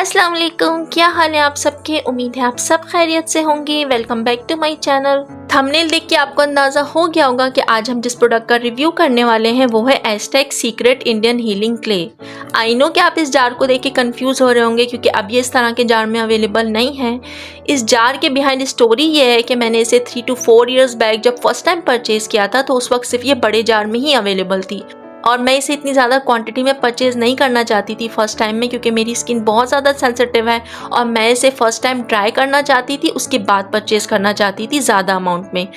अस्सलाम वालेकुम, क्या हाल है आप सबके। उम्मीद है आप सब खैरियत से होंगे। Welcome back to my channel. Thumbnail देख के आपको अंदाज़ा हो गया होगा कि आज हम जिस प्रोडक्ट का रिव्यू करने वाले हैं वो है asterisk secret Indian healing clay. I know कि आप इस जार को देख के कंफ्यूज हो रहे होंगे क्योंकि अब ये इस तरह के जार में अवेलेबल नहीं है। इस जार के बिहाइंड स्टोरी ये है कि मैंने इसे 3 to 4 ईयर्स बैक जब फर्स्ट टाइम परचेज़ किया था तो उस वक्त सिर्फ ये बड़े जार में ही अवेलेबल थी और मैं इसे इतनी ज़्यादा क्वांटिटी में परचेज़ नहीं करना चाहती थी फ़र्स्ट टाइम में, क्योंकि मेरी स्किन बहुत ज़्यादा सेंसिटिव है और मैं इसे फ़र्स्ट टाइम ट्राई करना चाहती थी, उसके बाद परचेज़ करना चाहती थी ज़्यादा अमाउंट में।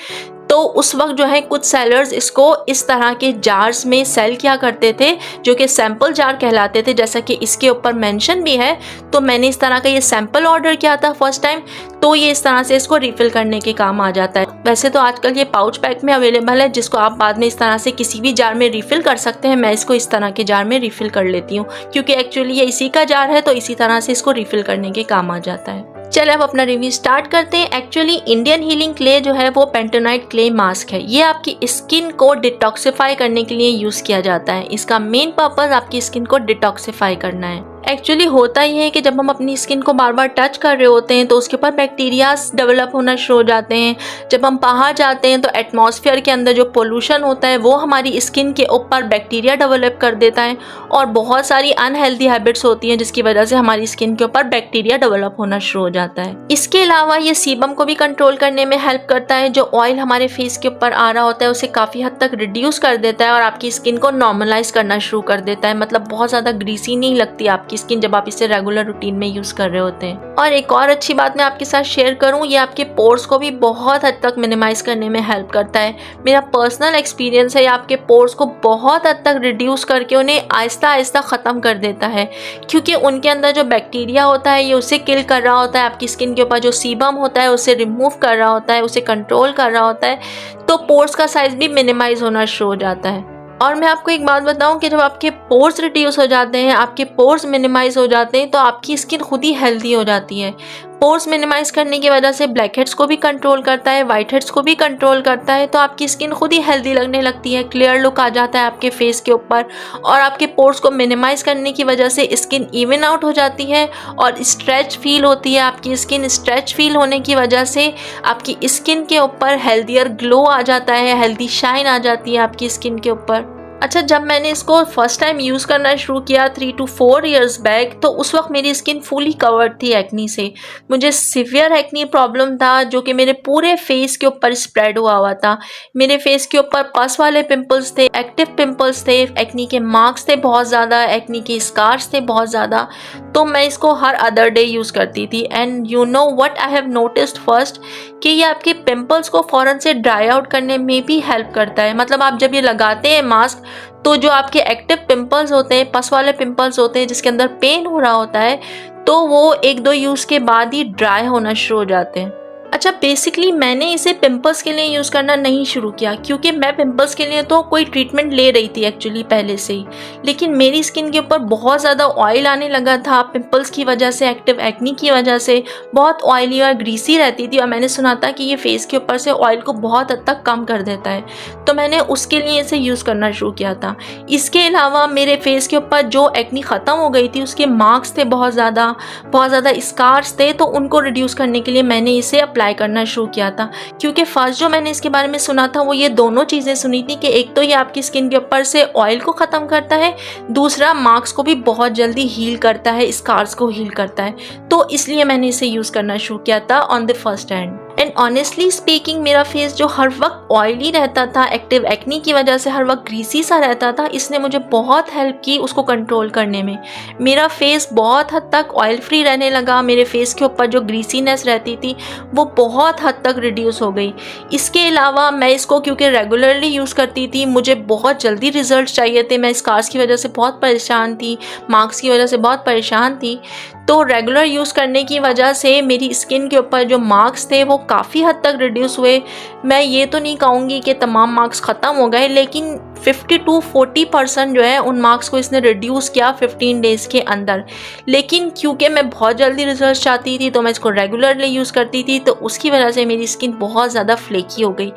तो उस वक्त जो है कुछ सेलर्स इसको इस तरह के जार्स में सेल किया करते थे जो कि सैम्पल जार कहलाते थे, जैसा कि इसके ऊपर मेंशन भी है। तो मैंने इस तरह का ये सैम्पल ऑर्डर किया था फर्स्ट टाइम, तो ये इस तरह से इसको रिफ़िल करने के काम आ जाता है। वैसे तो आजकल ये पाउच पैक में अवेलेबल है जिसको आप बाद में इस तरह से किसी भी जार में रिफ़िल कर सकते हैं। मैं इसको इस तरह के जार में रिफ़िल कर लेती हूँ क्योंकि एक्चुअली ये इसी का जार है, तो इसी तरह से इसको रिफ़िल करने के काम आ जाता है। चलिए अब अपना रिव्यू स्टार्ट करते हैं। एक्चुअली इंडियन हीलिंग क्ले जो है वो पेंटोनाइट क्ले मास्क है। ये आपकी स्किन को डिटॉक्सिफाई करने के लिए यूज़ किया जाता है। इसका मेन पर्पज़ आपकी स्किन को डिटॉक्सिफाई करना है। एक्चुअली होता ही है कि जब हम अपनी स्किन को बार बार टच कर रहे होते हैं तो उसके ऊपर बैक्टीरियाज डेवलप होना शुरू हो जाते हैं। जब हम बाहर जाते हैं तो एटमॉस्फेयर के अंदर जो पोल्यूशन होता है वो हमारी स्किन के ऊपर बैक्टीरिया डेवलप कर देता है और बहुत सारी अनहेल्दी हैबिट्स होती हैं जिसकी वजह से हमारी स्किन के ऊपर बैक्टीरिया डेवलप होना शुरू हो जाता है। इसके अलावा ये सीबम को भी कंट्रोल करने में हेल्प करता है। जो ऑयल हमारे फेस के ऊपर आ रहा होता है उसे काफ़ी हद तक रिड्यूस कर देता है और आपकी स्किन को नॉर्मलाइज करना शुरू कर देता है। मतलब बहुत ज़्यादा ग्रीसी नहीं लगती आपकी स्किन जब आप इसे रेगुलर रूटीन में यूज कर रहे होते हैं। और एक और अच्छी बात मैं आपके साथ शेयर करूं, ये आपके पोर्स को भी बहुत हद तक मिनिमाइज करने में हेल्प करता है। मेरा पर्सनल एक्सपीरियंस है, ये आपके पोर्स को बहुत हद तक रिड्यूस करके उन्हें आहिस्ता आहिस्ता ख़त्म कर देता है क्योंकि उनके अंदर जो बैक्टीरिया होता है ये उसे किल कर रहा होता है। आपकी स्किन के ऊपर जो सीबम होता है उसे रिमूव कर रहा होता है, उसे कंट्रोल कर रहा होता है, तो पोर्स का साइज भी मिनिमाइज होना शुरू हो जाता है। और मैं आपको एक बात बताऊं कि जब आपके पोर्स रिड्यूस हो जाते हैं, आपके पोर्स मिनिमाइज हो जाते हैं, तो आपकी स्किन खुद ही हेल्दी हो जाती है। पोर्स मिनिमाइज करने की वजह से ब्लैक हेड्स को भी कंट्रोल करता है, वाइट हेड्स को भी कंट्रोल करता है, तो आपकी स्किन खुद ही हेल्दी लगने लगती है, क्लियर लुक आ जाता है आपके फेस के ऊपर। और आपके पोर्स को मिनिमाइज करने की वजह से स्किन इवन आउट हो जाती है और स्ट्रेच फील होती है। आपकी स्किन स्ट्रेच फील होने की वजह से आपकी स्किन के ऊपर हेल्दियर ग्लो आ जाता है, हेल्दी शाइन आ जाती है आपकी स्किन के ऊपर। अच्छा, जब मैंने इसको फर्स्ट टाइम यूज़ करना शुरू किया 3 to 4 ईयर्स बैक, तो उस वक्त मेरी स्किन फुली कवर्ड थी एक्नी से। मुझे सिवियर एक्नी प्रॉब्लम था जो कि मेरे पूरे फेस के ऊपर स्प्रेड हुआ था। मेरे फेस के ऊपर पस वाले पिंपल्स थे, एक्टिव पिंपल्स थे, एक्नी के मार्क्स थे बहुत ज़्यादा, एक्नी के स्कार्स थे बहुत ज़्यादा। तो मैं इसको हर अदर डे यूज़ करती थी। And you know what I have noticed first कि ये आपके पिंपल्स को फ़ौरन से ड्राई आउट करने में भी हेल्प करता है। मतलब आप जब ये लगाते हैं मास्क तो जो आपके एक्टिव पिंपल्स होते हैं, पस वाले पिंपल्स होते हैं जिसके अंदर पेन हो रहा होता है, तो वो 1-2 यूज़ के बाद ही ड्राई होना शुरू हो जाते हैं। अच्छा, बेसिकली मैंने इसे पिंपल्स के लिए यूज़ करना नहीं शुरू किया क्योंकि मैं पिंपल्स के लिए तो कोई ट्रीटमेंट ले रही थी एक्चुअली पहले से ही, लेकिन मेरी स्किन के ऊपर बहुत ज़्यादा ऑयल आने लगा था पिंपल्स की वजह से, एक्टिव एक्नी की वजह से। बहुत ऑयली और ग्रीसी रहती थी और मैंने सुना था कि ये फेस के ऊपर से ऑयल को बहुत हद तक कम कर देता है, तो मैंने उसके लिए इसे यूज़ करना शुरू किया था। इसके अलावा मेरे फेस के ऊपर जो एक्नी ख़त्म हो गई थी, उसके मार्क्स थे बहुत ज़्यादा स्कार्स थे, तो उनको रिड्यूस करने के लिए मैंने इसे अप्लाई करना शुरू किया था। क्योंकि फर्स्ट जो मैंने इसके बारे में सुना था वो ये दोनों चीज़ें सुनी थी कि एक तो ये आपकी स्किन के ऊपर से ऑयल को ख़त्म करता है, दूसरा मार्क्स को भी बहुत जल्दी हील करता है, स्कार्स को हील करता है। तो इसलिए मैंने इसे यूज़ करना शुरू किया था on the first hand. And honestly speaking मेरा फेस जो हर वक्त ऑयली रहता था, एक्टिव एक्नी की वजह से हर वक्त ग्रीसी सा रहता था, इसने मुझे बहुत हेल्प की उसको कंट्रोल करने में। मेरा फेस बहुत हद तक ऑयल फ्री रहने लगा, मेरे फेस के ऊपर जो ग्रीसीनेस रहती थी वो बहुत हद तक रिड्यूस हो गई। इसके अलावा मैं इसको क्योंकि रेगुलरली यूज़ करती थी, मुझे बहुत जल्दी रिजल्ट चाहिए थे। मैं स्कार्स की वजह से बहुत परेशान थी, मार्क्स की वजह से बहुत परेशान थी, तो रेगुलर यूज़ करने की वजह से मेरी स्किन के ऊपर जो मार्क्स थे वो काफ़ी हद तक रिड्यूस हुए। मैं ये तो नहीं कहूँगी कि तमाम मार्क्स ख़त्म हो गए, लेकिन 50 to 40% जो है उन मार्क्स को इसने रिड्यूस किया 15 डेज़ के अंदर। लेकिन क्योंकि मैं बहुत जल्दी रिजल्ट चाहती थी तो मैं इसको रेगुलरली यूज़ करती थी, तो उसकी वजह से मेरी स्किन बहुत ज़्यादा फ्लेकी हो गई,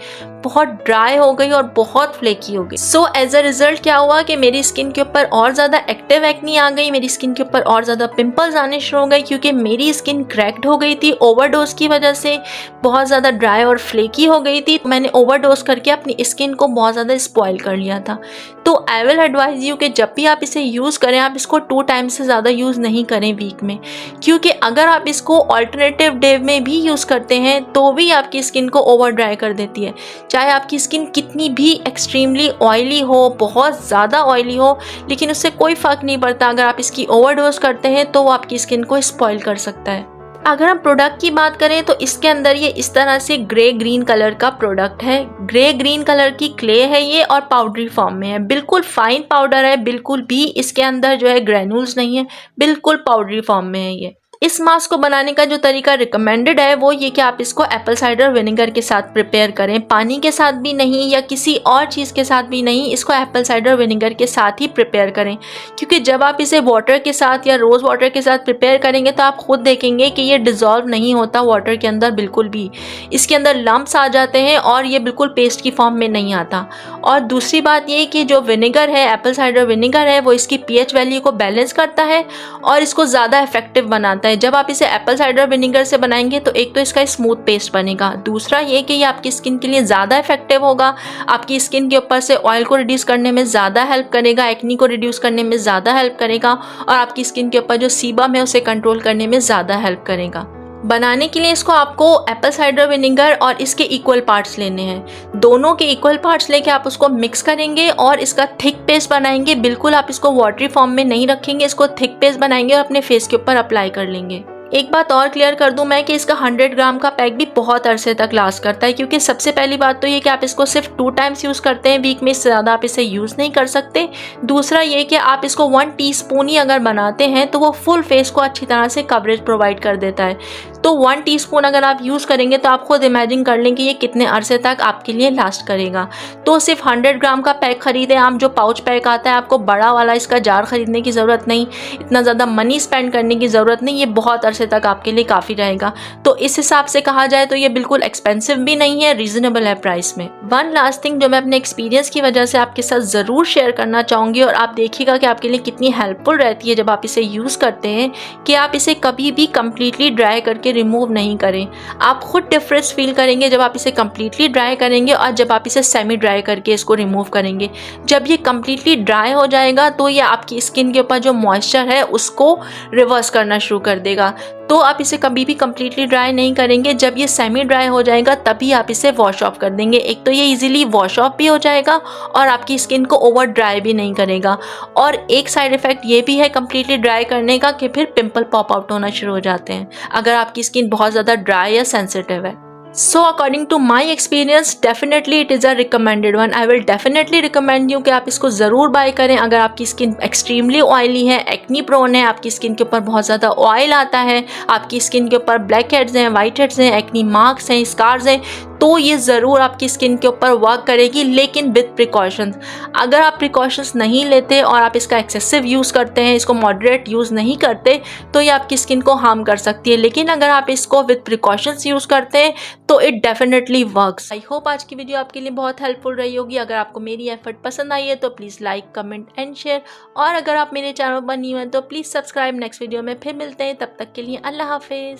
बहुत ड्राई हो गई और बहुत फ्लेकी हो गई। सो एज अ रिज़ल्ट क्या हुआ कि मेरी स्किन के ऊपर और ज़्यादा एक्टिव एक्नी आ गई, मेरी स्किन के ऊपर और ज़्यादा पिंपल्स आने शुरू हो गए, क्योंकि मेरी स्किन क्रैक्ड हो गई थी ओवरडोज की वजह से, बहुत ज़्यादा ड्राई और फ्लेकी हो गई थी। मैंने ओवरडोज करके अपनी स्किन को बहुत ज़्यादा स्पॉइल कर लिया था। तो आई विल एडवाइज यू कि जब भी आप इसे यूज़ करें, आप इसको 2 टाइम्स से ज़्यादा यूज़ नहीं करें वीक में, क्योंकि अगर आप इसको ऑल्टरनेटिव डे में भी यूज़ करते हैं तो भी आपकी स्किन को ओवर ड्राई कर देती है। चाहे आपकी स्किन कितनी भी एक्सट्रीमली ऑयली हो, बहुत ज़्यादा ऑयली हो, लेकिन उससे कोई फ़र्क नहीं पड़ता। अगर आप इसकी ओवरडोज करते हैं तो वो आपकी स्किन को स्पॉइल कर सकता है। अगर हम प्रोडक्ट की बात करें तो इसके अंदर ये इस तरह से ग्रे ग्रीन कलर का प्रोडक्ट है। ग्रे ग्रीन कलर की क्ले है ये और पाउडरी फॉर्म में है, बिल्कुल फाइन पाउडर है, बिल्कुल भी इसके अंदर जो है ग्रैन्यूल्स नहीं है, बिल्कुल पाउडरी फॉर्म में है ये। इस मास्क को बनाने का जो तरीका रिकमेंडेड है वो ये कि आप इसको एप्पल साइडर विनेगर के साथ प्रिपेयर करें, पानी के साथ भी नहीं या किसी और चीज़ के साथ भी नहीं, इसको एप्पल साइडर विनेगर के साथ ही प्रिपेयर करें। क्योंकि जब आप इसे वाटर के साथ या रोज़ वाटर के साथ प्रिपेयर करेंगे तो आप खुद देखेंगे कि ये डिज़ोल्व नहीं होता वाटर के अंदर बिल्कुल भी, इसके अंदर लम्प्स आ जाते हैं और ये बिल्कुल पेस्ट की फॉर्म में नहीं आता। और दूसरी बात ये कि जो विनेगर है, एप्पल साइडर विनेगर है, वो इसकी pH वैल्यू को बैलेंस करता है और इसको ज़्यादा इफेक्टिव बनाता है। जब आप इसे एप्पल साइडर विनेगर से बनाएंगे तो एक तो इसका स्मूथ पेस्ट बनेगा, दूसरा ये कि ये आपकी स्किन के लिए ज़्यादा इफेक्टिव होगा, आपकी स्किन के ऊपर से ऑयल को रिड्यूस करने में ज़्यादा हेल्प करेगा, एक्नी को रिड्यूस करने में ज़्यादा हेल्प करेगा और आपकी स्किन के ऊपर जो सीबम है उसे कंट्रोल करने में ज़्यादा हेल्प करेगा। बनाने के लिए इसको आपको एप्पल साइडर विनेगर और इसके इक्वल पार्ट्स लेने हैं। दोनों के इक्वल पार्ट्स लेके आप उसको मिक्स करेंगे और इसका थिक पेस्ट बनाएंगे। बिल्कुल आप इसको वाटरी फॉर्म में नहीं रखेंगे, इसको थिक पेस्ट बनाएंगे और अपने फेस के ऊपर अप्लाई कर लेंगे। एक बात और क्लियर कर दूं मैं कि इसका 100 ग्राम का पैक भी बहुत अरसे तक लास्ट करता है, क्योंकि सबसे पहली बात तो ये कि आप इसको सिर्फ 2 टाइम्स यूज़ करते हैं वीक में, इससे ज़्यादा आप इसे यूज़ नहीं कर सकते। दूसरा ये कि आप इसको 1 टीस्पून ही अगर बनाते हैं तो वो फुल फेस को अच्छी तरह से कवरेज प्रोवाइड कर देता है। तो 1 टीस्पून अगर आप यूज़ करेंगे तो आप खुद इमेजिन कर लें कि ये कितने अरसे तक आपके लिए लास्ट करेगा। तो सिर्फ 100 ग्राम का पैक खरीदें आप, जो पाउच पैक आता है, आपको बड़ा वाला इसका जार खरीदने की ज़रूरत नहीं, इतना ज़्यादा मनी स्पेंड करने की ज़रूरत नहीं, ये बहुत अरसे तक आपके लिए काफ़ी रहेगा। तो इस हिसाब से कहा जाए तो ये बिल्कुल एक्सपेंसिव भी नहीं है, रीज़नेबल है प्राइस में। वन लास्ट थिंग जो मैं अपने एक्सपीरियंस की वजह से आपके साथ ज़रूर शेयर करना चाहूँगी और आप देखिएगा कि आपके लिए कितनी हेल्पफुल रहती है जब आप इसे यूज़ करते हैं, कि आप इसे कभी भी कम्प्लीटली ड्राई करके रिमूव नहीं करें। आप खुद डिफरेंस फील करेंगे जब आप इसे कम्प्लीटली ड्राई करेंगे और जब आप इसे सेमी ड्राई करके इसको रिमूव करेंगे। जब ये कम्प्लीटली ड्राई हो जाएगा तो ये आपकी स्किन के ऊपर जो मॉइस्चर है उसको रिवर्स करना शुरू कर देगा। तो आप इसे कभी भी कम्प्लीटली ड्राई नहीं करेंगे, जब ये सेमी ड्राई हो जाएगा तभी आप इसे वॉश ऑफ कर देंगे। एक तो ये इजीली वॉश ऑफ भी हो जाएगा और आपकी स्किन को ओवर ड्राई भी नहीं करेगा। और एक साइड इफ़ेक्ट ये भी है कम्प्लीटली ड्राई करने का कि फिर पिंपल पॉप आउट होना शुरू हो जाते हैं अगर आपकी स्किन बहुत ज़्यादा ड्राई या सेंसिटिव है। So according to my experience, definitely it is a recommended one. I will definitely recommend you कि आप इसको ज़रूर बाय करें अगर आपकी स्किन एक्सट्रीमली ऑयली है, एक्नी प्रोन है, आपकी स्किन के ऊपर बहुत ज़्यादा ऑयल आता है, आपकी स्किन के ऊपर ब्लैक हेड्स हैं, वाइट हेड्स हैं, एक्नी मार्क्स हैं, स्कार्स हैं, तो ये ज़रूर आपकी स्किन के ऊपर वर्क करेगी, लेकिन विद प्रिकॉशंस। अगर आप प्रिकॉशंस नहीं लेते और आप इसका एक्सेसिव यूज़ करते हैं, इसको मॉडरेट यूज़ नहीं करते, तो ये आपकी स्किन को हार्म कर सकती है। लेकिन अगर आप इसको विद प्रिकॉशंस यूज़ करते हैं तो it definitely works. I hope आज की वीडियो आपके लिए बहुत हेल्पफुल रही होगी। अगर आपको मेरी एफर्ट पसंद आई है तो please like, comment and share, और अगर आप मेरे चैनल पर न्यू हैं तो प्लीज़ सब्सक्राइब। नेक्स्ट वीडियो में फिर मिलते हैं, तब तक के लिए अल्लाह हाफिज़।